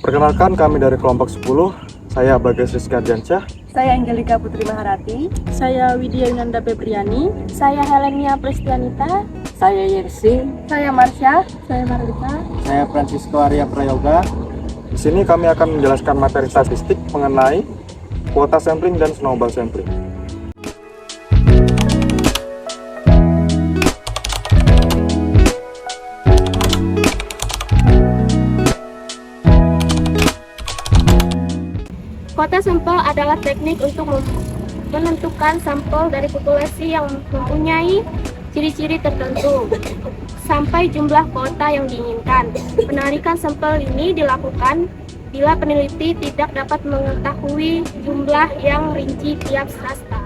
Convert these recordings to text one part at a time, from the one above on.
Perkenalkan, kami dari kelompok 10. Saya Bagas Rizky Ardiansyah. Saya Angelika Putri Maharati. Saya Widya Yunanda Febriani. Saya Helenia Pristianita. Saya Yersi. Saya Marsha. Saya Marlita. Saya Francisco Arya Prayoga. Di sini kami akan menjelaskan materi statistik mengenai kuota sampling dan snowball sampling. Kuota sampel adalah teknik untuk menentukan sampel dari populasi yang mempunyai ciri-ciri tertentu sampai jumlah kuota yang diinginkan. Penarikan sampel ini dilakukan bila peneliti tidak dapat mengetahui jumlah yang rinci tiap strata.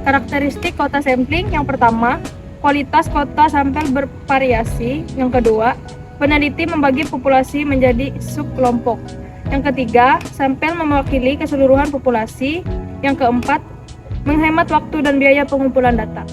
Karakteristik kuota sampling yang pertama, kualitas kuota sampel bervariasi. Yang kedua, peneliti membagi populasi menjadi subkelompok. Yang ketiga, sampel mewakili keseluruhan populasi. Yang keempat, menghemat waktu dan biaya pengumpulan data.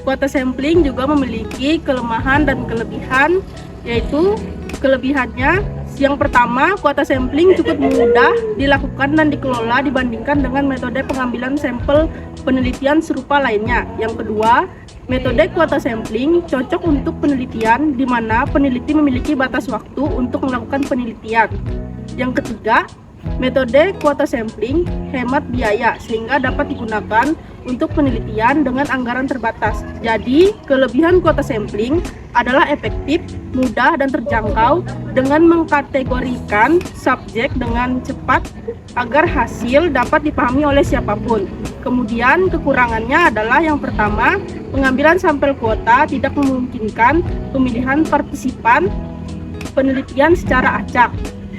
Kuota sampling juga memiliki kelemahan dan kelebihan, yaitu kelebihannya yang pertama, kuota sampling cukup mudah dilakukan dan dikelola dibandingkan dengan metode pengambilan sampel penelitian serupa lainnya. Yang kedua, metode kuota sampling cocok untuk penelitian di mana peneliti memiliki batas waktu untuk melakukan penelitian. Yang ketiga, metode kuota sampling hemat biaya sehingga dapat digunakan untuk penelitian dengan anggaran terbatas. Jadi, kelebihan kuota sampling adalah efektif, mudah, dan terjangkau dengan mengkategorikan subjek dengan cepat agar hasil dapat dipahami oleh siapapun. Kemudian, kekurangannya adalah yang pertama, pengambilan sampel kuota tidak memungkinkan pemilihan partisipan penelitian secara acak.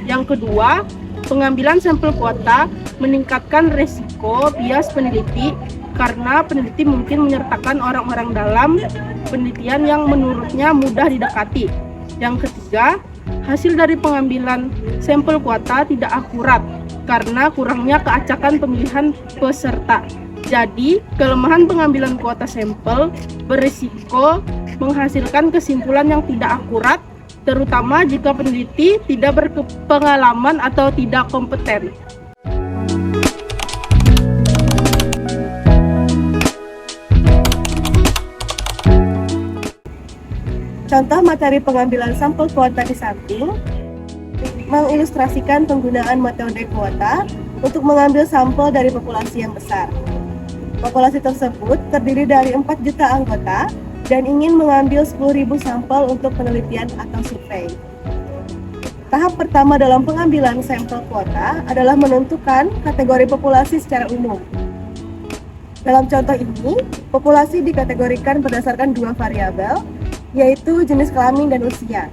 Yang kedua, pengambilan sampel kuota meningkatkan resiko bias peneliti karena peneliti mungkin menyertakan orang-orang dalam penelitian yang menurutnya mudah didekati. Yang ketiga, hasil dari pengambilan sampel kuota tidak akurat karena kurangnya keacakan pemilihan peserta. Jadi, kelemahan pengambilan kuota sampel berisiko menghasilkan kesimpulan yang tidak akurat, terutama jika peneliti tidak berpengalaman atau tidak kompeten. Contoh materi pengambilan sampel kuota di samping mengilustrasikan penggunaan metode kuota untuk mengambil sampel dari populasi yang besar. Populasi tersebut terdiri dari 4 juta anggota dan ingin mengambil 10.000 sampel untuk penelitian atau survei. Tahap pertama dalam pengambilan sampel kuota adalah menentukan kategori populasi secara umum. Dalam contoh ini, populasi dikategorikan berdasarkan 2 variabel, yaitu jenis kelamin dan usia.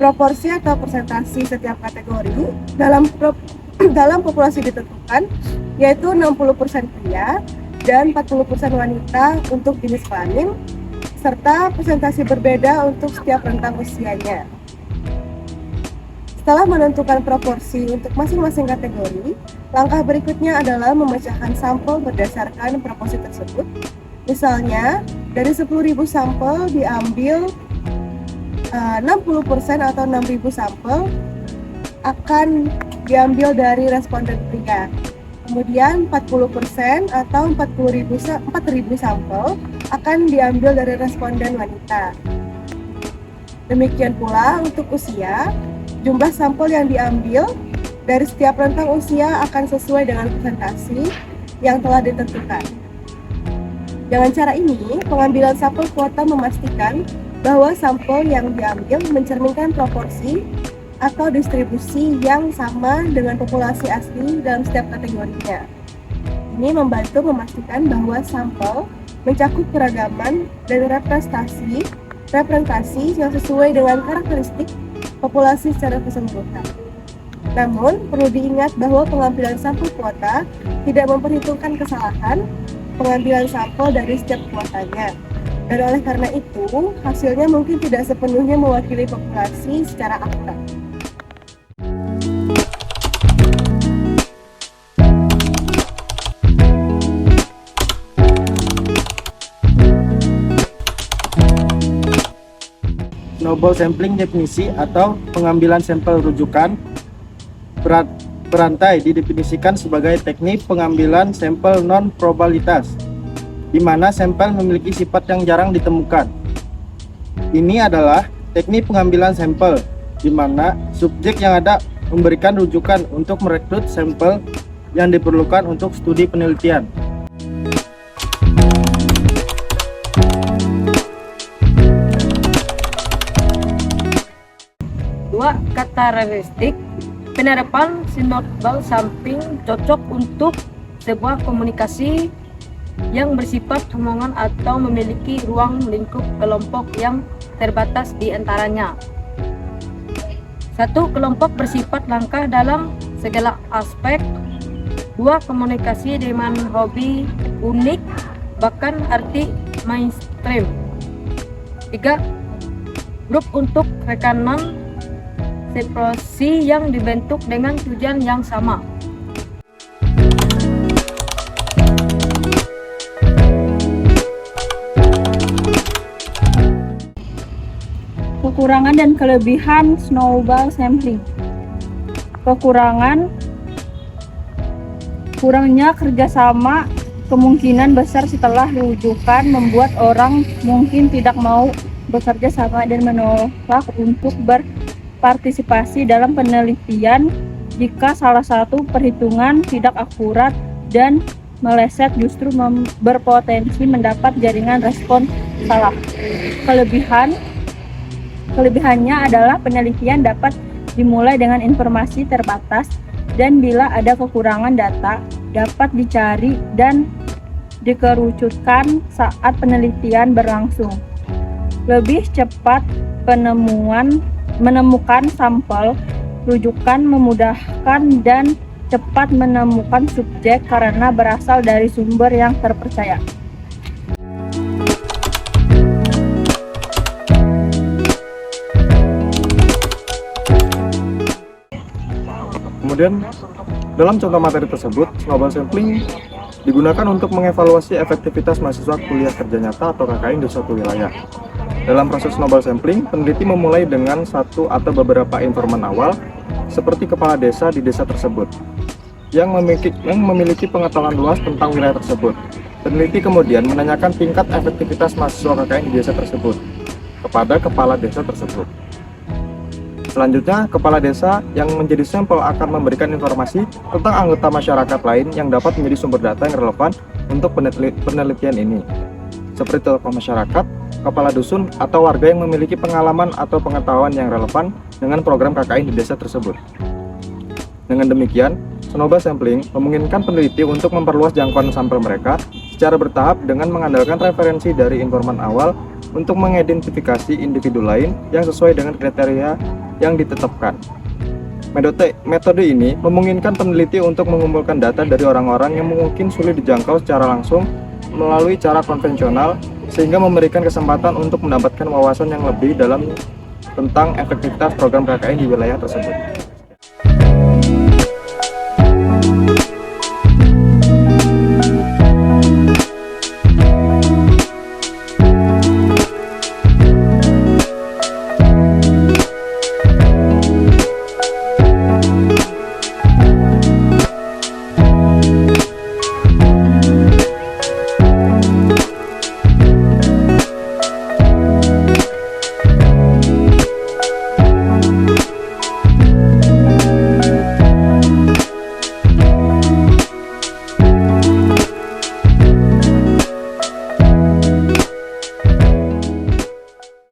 Proporsi atau persentasi setiap kategori dalam populasi ditentukan, yaitu 60% pria dan 40% wanita untuk jenis kelamin, serta presentasi berbeda untuk setiap rentang usianya. Setelah menentukan proporsi untuk masing-masing kategori, langkah berikutnya adalah memecahkan sampel berdasarkan proporsi tersebut. Misalnya, dari 10.000 sampel diambil 60% atau 6.000 sampel akan diambil dari responden pria. Kemudian 40% atau 4.000 sampel akan diambil dari responden wanita. Demikian pula untuk usia, jumlah sampel yang diambil dari setiap rentang usia akan sesuai dengan presentasi yang telah ditentukan. Dengan cara ini, pengambilan sampel kuota memastikan bahwa sampel yang diambil mencerminkan proporsi atau distribusi yang sama dengan populasi asli dalam setiap kategorinya. Ini membantu memastikan bahwa sampel mencakup keragaman dan representasi yang sesuai dengan karakteristik populasi secara keseluruhan. Namun, perlu diingat bahwa pengambilan sampel kuota tidak memperhitungkan kesalahan pengambilan sampel dari setiap kuotanya. Dan oleh karena itu, hasilnya mungkin tidak sepenuhnya mewakili populasi secara akurat. snowball sampling definisi atau pengambilan sampel rujukan berantai didefinisikan sebagai teknik pengambilan sampel non-probabilitas, di mana sampel memiliki sifat yang jarang ditemukan. Ini adalah teknik pengambilan sampel, di mana subjek yang ada memberikan rujukan untuk merekrut sampel yang diperlukan untuk studi penelitian. Dua karakteristik penerapan snowball sampling cocok untuk sebuah komunikasi yang bersifat hubungan atau memiliki ruang lingkup kelompok yang terbatas di antaranya. Satu, kelompok bersifat langka dalam segala aspek. Dua, komunikasi dengan hobi unik, bahkan arti mainstream. Tiga, grup untuk rekanan sepresi yang dibentuk dengan tujuan yang sama. Kekurangan dan kelebihan snowball sampling. Kekurangan, kurangnya kerjasama kemungkinan besar setelah rujukan membuat orang mungkin tidak mau bekerja sama dan menolak untuk berpartisipasi dalam penelitian jika salah satu perhitungan tidak akurat dan meleset justru berpotensi mendapat jaringan respon salah. Kelebihannya adalah penelitian dapat dimulai dengan informasi terbatas dan bila ada kekurangan data dapat dicari dan dikerucutkan saat penelitian berlangsung. Lebih cepat menemukan sampel rujukan memudahkan dan cepat menemukan subjek karena berasal dari sumber yang terpercaya. Kemudian, dalam contoh materi tersebut, snowball sampling digunakan untuk mengevaluasi efektivitas mahasiswa kuliah kerja nyata atau KKN di suatu wilayah. Dalam proses snowball sampling, peneliti memulai dengan satu atau beberapa informan awal, seperti kepala desa di desa tersebut, yang memiliki pengetahuan luas tentang wilayah tersebut. Peneliti kemudian menanyakan tingkat efektivitas mahasiswa KKN di desa tersebut kepada kepala desa tersebut. Selanjutnya, kepala desa yang menjadi sampel akan memberikan informasi tentang anggota masyarakat lain yang dapat menjadi sumber data yang relevan untuk penelitian ini, seperti tokoh masyarakat, kepala dusun, atau warga yang memiliki pengalaman atau pengetahuan yang relevan dengan program KKN di desa tersebut. Dengan demikian, snowball sampling memungkinkan peneliti untuk memperluas jangkauan sampel mereka secara bertahap dengan mengandalkan referensi dari informan awal untuk mengidentifikasi individu lain yang sesuai dengan kriteria yang ditetapkan. Metode ini memungkinkan peneliti untuk mengumpulkan data dari orang-orang yang mungkin sulit dijangkau secara langsung melalui cara konvensional, sehingga memberikan kesempatan untuk mendapatkan wawasan yang lebih dalam tentang efektivitas program KKN di wilayah tersebut.